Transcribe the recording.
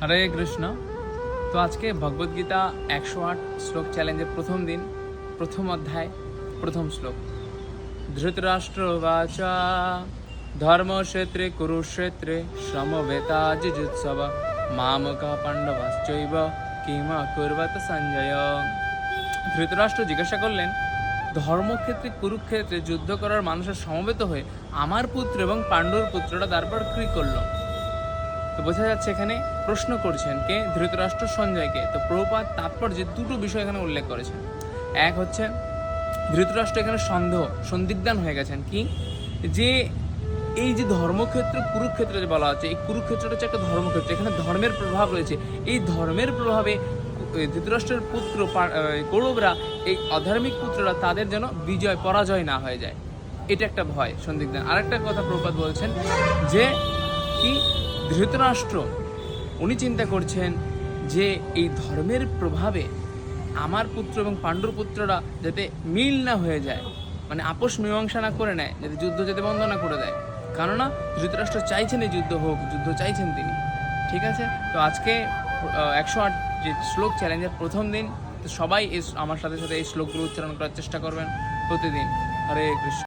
হরে কৃষ্ণ। তো আজকে ভগবদ্গীতা 108 শ্লোক চ্যালেঞ্জের প্রথম দিন, প্রথম অধ্যায়, প্রথম শ্লোক। ধৃতরাষ্ট্রবাচ ধর্মক্ষেত্রে কুরুক্ষেত্রে সমবেতা যুজুৎসব মামকা পাণ্ডবাশ্চৈব কিমা কুর্বত সঞ্জয়। ধৃতরাষ্ট্র জিজ্ঞাসা করলেন, ধর্মক্ষেত্রে কুরুক্ষেত্রে যুদ্ধ করার মানুষের সমবেত হয়ে আমার পুত্র এবং পাণ্ডুর পুত্ররা তারপর কি করল? তো বোঝা যাচ্ছে এখানে প্রশ্ন করছেন কে? ধৃতরাষ্ট্র সঞ্জয়কে। তো প্রভুপাদ তাৎপর্যে দুটো বিষয় এখানে উল্লেখ করেছেন। এক হচ্ছে ধৃতরাষ্ট্র এখানে সন্দিগ্ধান হয়ে গেছেন কি, যে এই যে ধর্মক্ষেত্র কুরুক্ষেত্র যে বলা হচ্ছে, এই কুরুক্ষেত্রটা হচ্ছে একটা ধর্মক্ষেত্র, এখানে ধর্মের প্রভাব রয়েছে। এই ধর্মের প্রভাবে ধৃতরাষ্ট্রের পুত্র কৌরবরা, এই অধার্মিক পুত্ররা, তাদের যেন পরাজয় না হয়ে যায়, এটা একটা ভয়, সন্দিগ্ধান। আরেকটা কথা প্রভুপাদ বলছেন যে কি, ধৃতরাষ্ট্র উনি চিন্তা করছেন যে এই ধর্মের প্রভাবে আমার পুত্র এবং পাণ্ডুর পুত্ররা যাতে মিল না হয়ে যায়, মানে আপোষ মীমাংসা না করে নেয়, যাতে যুদ্ধ যাতে বন্ধ না করে দেয়। কেননা ধৃতরাষ্ট্র চাইছেন এই যুদ্ধ হোক, যুদ্ধ চাইছেন তিনি। ঠিক আছে, তো আজকে 108 যে শ্লোক চ্যালেঞ্জের প্রথম দিন, তো সবাই আমার সাথে সাথে এই শ্লোকগুলো উচ্চারণ করার চেষ্টা করবেন প্রতিদিন। হরে কৃষ্ণ।